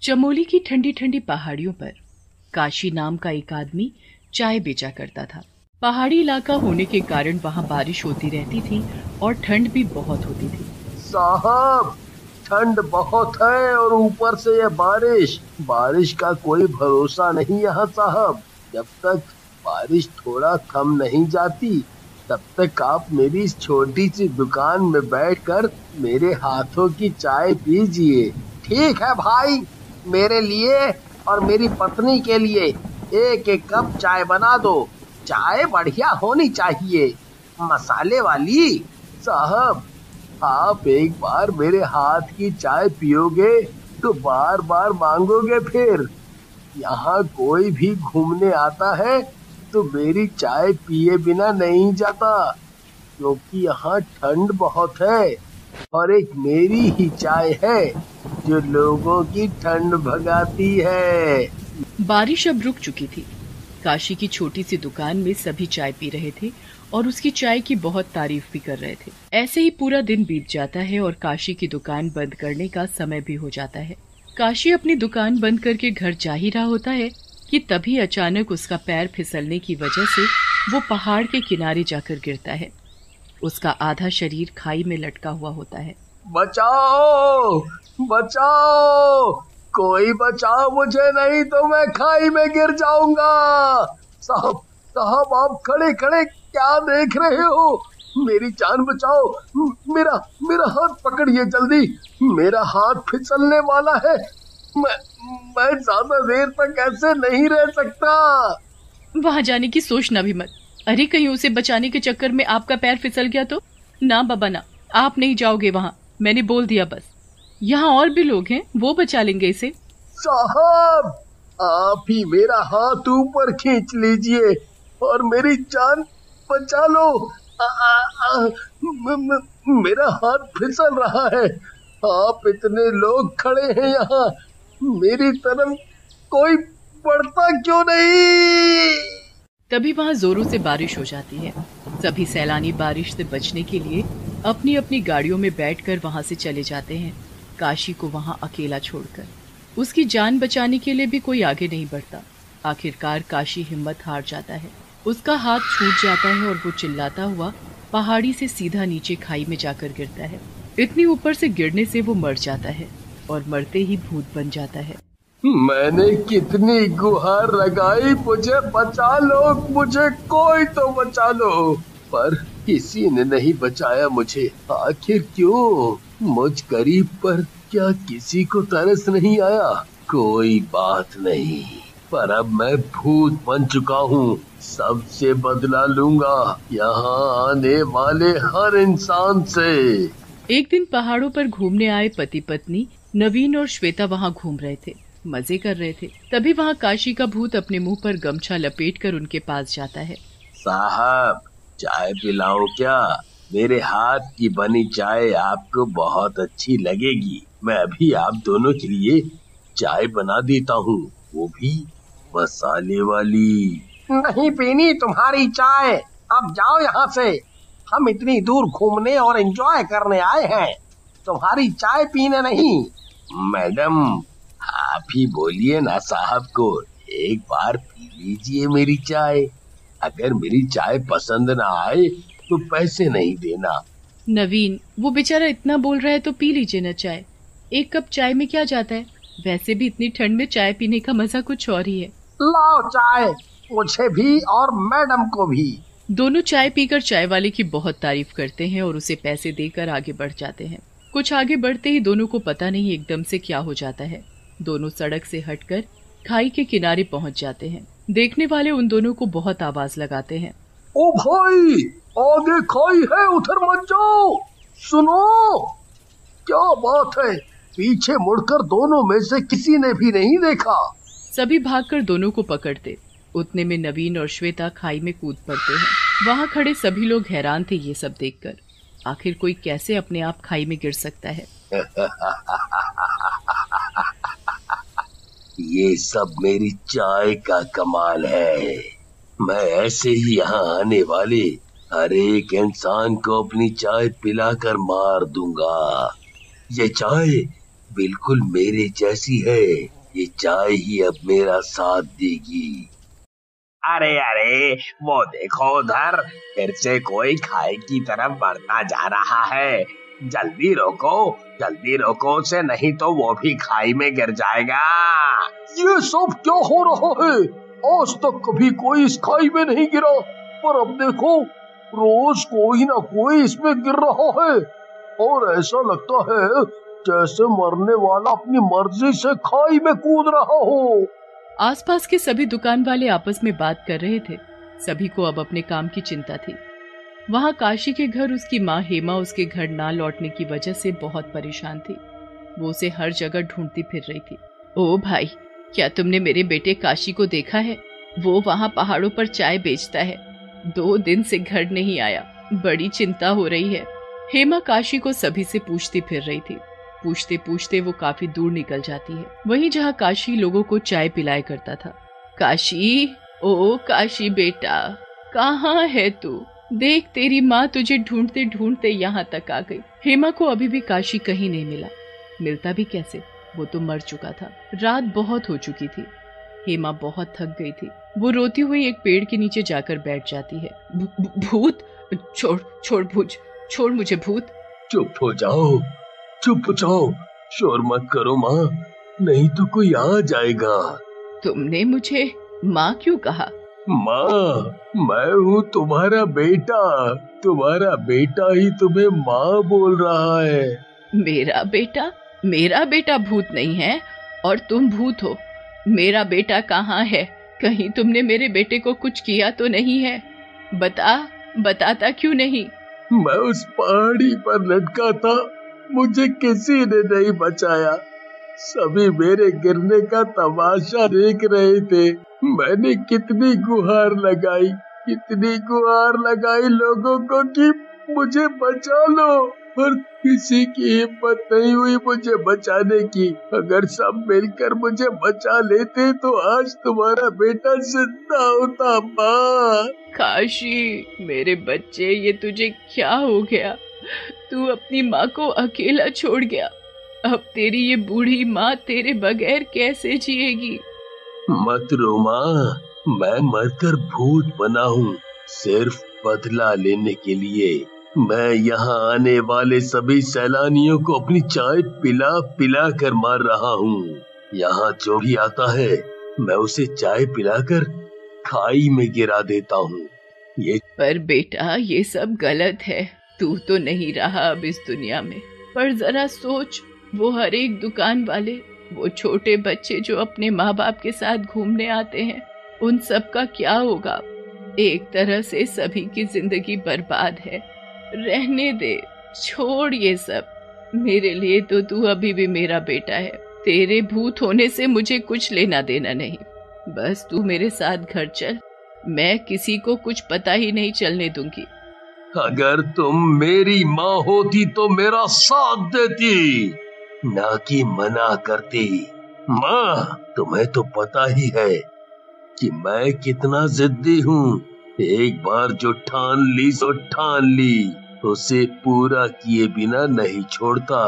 चमोली की ठंडी ठंडी पहाड़ियों पर काशी नाम का एक आदमी चाय बेचा करता था। पहाड़ी इलाका होने के कारण वहाँ बारिश होती रहती थी और ठंड भी बहुत होती थी। साहब, ठंड बहुत है और ऊपर से ये बारिश का कोई भरोसा नहीं यहाँ साहब। जब तक बारिश थोड़ा थम नहीं जाती तब तक आप मेरी इस छोटी सी दुकान में बैठकर मेरे हाथों की चाय पीजिए। ठीक है भाई, मेरे लिए और मेरी पत्नी के लिए एक एक कप चाय बना दो। चाय बढ़िया होनी चाहिए, मसाले वाली। साहब, आप एक बार मेरे हाथ की चाय पियोगे तो बार बार मांगोगे फिर। यहाँ कोई भी घूमने आता है तो मेरी चाय पिए बिना नहीं जाता, क्योंकि यहाँ ठंड बहुत है और एक मेरी ही चाय है जो लोगों की ठंड भगाती है। बारिश अब रुक चुकी थी। काशी की छोटी सी दुकान में सभी चाय पी रहे थे और उसकी चाय की बहुत तारीफ भी कर रहे थे। ऐसे ही पूरा दिन बीत जाता है और काशी की दुकान बंद करने का समय भी हो जाता है। काशी अपनी दुकान बंद करके घर जा ही रहा होता है कि तभी अचानक उसका पैर फिसलने की वजह से वो पहाड़ के किनारे जाकर गिरता है। उसका आधा शरीर खाई में लटका हुआ होता है। बचाओ, बचाओ, कोई बचाओ मुझे, नहीं तो मैं खाई में गिर जाऊंगा। साहब, साहब, आप खड़े खड़े क्या देख रहे हो? मेरी जान बचाओ। मेरा मेरा हाथ पकड़िए जल्दी, मेरा हाथ फिसलने वाला है। मैं ज्यादा देर तक ऐसे नहीं रह सकता। वहाँ जाने की सोचना भी मत। अरे कहीं उसे बचाने के चक्कर में आपका पैर फिसल गया तो? ना बाबा ना, आप नहीं जाओगे वहाँ, मैंने बोल दिया बस। यहाँ और भी लोग हैं, वो बचा लेंगे इसे। साहब, आप ही मेरा हाथ ऊपर खींच लीजिए और मेरी जान बचा लो। मेरा हाथ फिसल रहा है। आप इतने लोग खड़े हैं यहाँ, मेरी तरफ कोई बढ़ता क्यों नहीं? तभी वहाँ जोरों से बारिश हो जाती है। सभी सैलानी बारिश से बचने के लिए अपनी अपनी गाड़ियों में बैठकर वहाँ से चले जाते हैं, काशी को वहाँ अकेला छोड़कर। उसकी जान बचाने के लिए भी कोई आगे नहीं बढ़ता। आखिरकार काशी हिम्मत हार जाता है। उसका हाथ छूट जाता है और वो चिल्लाता हुआ पहाड़ी से सीधा नीचे खाई में जाकर गिरता है। इतनी ऊपर से गिरने से वो मर जाता है और मरते ही भूत बन जाता है। मैंने कितनी गुहार लगाई, मुझे बचा लो, मुझे कोई तो बचा लो, पर किसी ने नहीं बचाया मुझे। आखिर क्यों? मुझ गरीब पर क्या किसी को तरस नहीं आया? कोई बात नहीं, पर अब मैं भूत बन चुका हूँ, सबसे बदला लूंगा, यहाँ आने वाले हर इंसान से। एक दिन पहाड़ों पर घूमने आए पति पत्नी नवीन और श्वेता वहाँ घूम रहे थे, मजे कर रहे थे। तभी वहाँ काशी का भूत अपने मुंह पर गमछा लपेटकर उनके पास जाता है। साहब, चाय पिलाओ क्या? मेरे हाथ की बनी चाय आपको बहुत अच्छी लगेगी। मैं अभी आप दोनों के लिए चाय बना देता हूँ, वो भी मसाले वाली। नहीं पीनी तुम्हारी चाय, अब जाओ यहाँ से। हम इतनी दूर घूमने और एंजॉय करने आए हैं, तुम्हारी चाय पीने नहीं। मैडम, आप ही बोलिए ना साहब को, एक बार पी लीजिए मेरी चाय। अगर मेरी चाय पसंद ना आए तो पैसे नहीं देना। नवीन, वो बेचारा इतना बोल रहा है तो पी लीजिए ना चाय। एक कप चाय में क्या जाता है? वैसे भी इतनी ठंड में चाय पीने का मजा कुछ और ही है। लाओ चाय, मुझे भी और मैडम को भी। दोनों चाय पीकर चाय वाले की बहुत तारीफ करते हैं और उसे पैसे देकर आगे बढ़ जाते हैं। कुछ आगे बढ़ते ही दोनों को पता नहीं एकदम से क्या हो जाता है। दोनों सड़क से हटकर खाई के किनारे पहुंच जाते हैं। देखने वाले उन दोनों को बहुत आवाज लगाते हैं। ओ भाई, आगे खाई है, उधर मत जाओ। सुनो, क्या बात है? पीछे मुड़कर दोनों में से किसी ने भी नहीं देखा। सभी भागकर दोनों को पकड़ते। उतने में नवीन और श्वेता खाई में कूद पड़ते हैं। वहाँ खड़े सभी लोग हैरान थे ये सब देखकर। आखिर कोई कैसे अपने आप खाई में गिर सकता है? ये सब मेरी चाय का कमाल है। मैं ऐसे ही यहाँ आने वाले हर एक इंसान को अपनी चाय पिलाकर मार दूंगा। ये चाय बिल्कुल मेरे जैसी है। ये चाय ही अब मेरा साथ देगी। अरे अरे, वो देखो उधर, फिर से कोई खाई की तरफ बढ़ता जा रहा है। जल्दी रोको उसे, नहीं तो वो भी खाई में गिर जाएगा। ये सब क्या हो रहा है? आज तक कभी कोई इस खाई में नहीं गिरा, पर अब देखो रोज कोई ना कोई इसमें गिर रहा है, और ऐसा लगता है जैसे मरने वाला अपनी मर्जी से खाई में कूद रहा हो। आसपास के सभी दुकान वाले आपस में बात कर रहे थे। सभी को अब अपने काम की चिंता थी। वहां काशी के घर उसकी माँ हेमा उसके घर ना लौटने की वजह से बहुत परेशान थी। वो उसे हर जगह ढूंढती फिर रही थी। ओ भाई, क्या तुमने मेरे बेटे काशी को देखा है? वो वहां पहाड़ों पर चाय बेचता है। 2 दिन से घर नहीं आया। बड़ी चिंता हो रही है। हेमा काशी को सभी से पूछती फिर रही थी। पूछते पूछते वो काफी दूर निकल जाती है, वहीं जहाँ काशी लोगों को चाय पिलाया करता था। काशी, ओ काशी बेटा, कहाँ है तू? देख, तेरी माँ तुझे ढूंढते ढूंढते यहाँ तक आ गई। हेमा को अभी भी काशी कहीं नहीं मिला। मिलता भी कैसे, वो तो मर चुका था। रात बहुत हो चुकी थी। हेमा बहुत थक गई थी। वो रोती हुई एक पेड़ के नीचे जाकर बैठ जाती है। भूत, छोड़ भूत, छोड़ मुझे भूत। चुप हो जाओ, शोर मत करो माँ, नहीं तो कोई आ जाएगा। तुमने मुझे माँ क्यों कहा? माँ, मैं हूँ तुम्हारा बेटा ही तुम्हें माँ बोल रहा है। मेरा बेटा भूत नहीं है और तुम भूत हो। मेरा बेटा कहाँ है? कहीं तुमने मेरे बेटे को कुछ किया तो नहीं है? बताता क्यों नहीं? मैं उस पहाड़ी पर लटका था, मुझे किसी ने नहीं बचाया। सभी मेरे गिरने का तमाशा देख रहे थे। मैंने कितनी गुहार लगाई लोगों को कि मुझे बचा लो, पर किसी की हिम्मत नहीं हुई मुझे बचाने की। अगर सब मिलकर मुझे बचा लेते तो आज तुम्हारा बेटा जिंदा होता। माँ। काशी, मेरे बच्चे, ये तुझे क्या हो गया? तू अपनी माँ को अकेला छोड़ गया। अब तेरी ये बूढ़ी माँ तेरे बगैर कैसे जिएगी? मत रो माँ, मैं मरकर भूत बना हूँ, सिर्फ बदला लेने के लिए। मैं यहाँ आने वाले सभी सैलानियों को अपनी चाय पिला कर मार रहा हूँ। यहाँ जो भी आता है मैं उसे चाय पिलाकर खाई में गिरा देता हूँ। पर बेटा, ये सब गलत है। तू तो नहीं रहा अब इस दुनिया में, पर जरा सोच, वो हर एक दुकान वाले, वो छोटे बच्चे जो अपने माँ बाप के साथ घूमने आते हैं, उन सब का क्या होगा? एक तरह से सभी की जिंदगी बर्बाद है। रहने दे, छोड़ ये सब। मेरे लिए तो तू अभी भी मेरा बेटा है। तेरे भूत होने से मुझे कुछ लेना देना नहीं। बस तू मेरे साथ घर चल, मैं किसी को कुछ पता ही नहीं चलने दूंगी। अगर तुम मेरी माँ होती तो मेरा साथ देती, ना कि मना करती। माँ, तुम्हें तो पता ही है कि मैं कितना जिद्दी हूँ। एक बार जो ठान ली सो ठान ली, उसे पूरा किए बिना नहीं छोड़ता।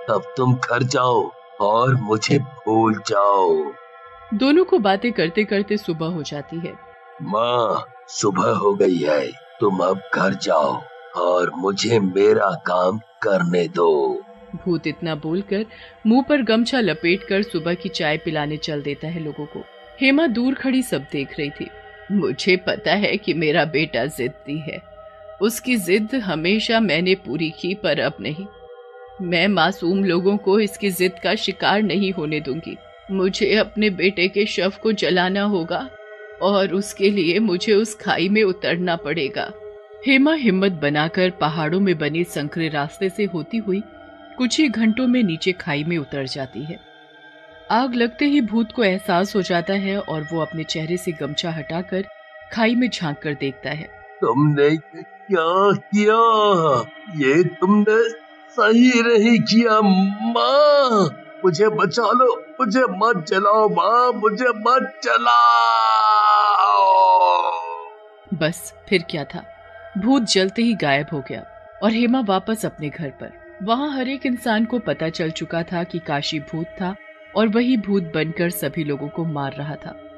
अब तुम घर जाओ और मुझे भूल जाओ। दोनों को बातें करते करते सुबह हो जाती है। माँ, सुबह हो गई है, तुम अब घर जाओ और मुझे मेरा काम करने दो। भूत इतना बोलकर मुंह पर गमछा लपेटकर सुबह की चाय पिलाने चल देता है लोगों को। हेमा दूर खड़ी सब देख रही थी। मुझे पता है कि मेरा बेटा जिद्दी है। उसकी जिद हमेशा मैंने पूरी की, पर अब नहीं। मैं मासूम लोगों को इसकी जिद का शिकार नहीं होने दूंगी। मुझे अपने बेटे के शव को जलाना होगा और उसके लिए मुझे उस खाई में उतरना पड़ेगा। हेमा हिम्मत बनाकर पहाड़ों में बने संकरे रास्ते से होती हुई कुछ ही घंटों में नीचे खाई में उतर जाती है। आग लगते ही भूत को एहसास हो जाता है और वो अपने चेहरे से गमछा हटाकर खाई में झांक कर देखता है। तुमने क्या किया? ये तुमने सही नहीं किया। माँ, मुझे बचा लो, मुझे मत जलाओ। माँ, मुझे मत जलाओ। बस फिर क्या था, भूत जलते ही गायब हो गया और हेमा वापस अपने घर पर। वहां हर एक इंसान को पता चल चुका था कि काशी भूत था और वही भूत बनकर सभी लोगों को मार रहा था।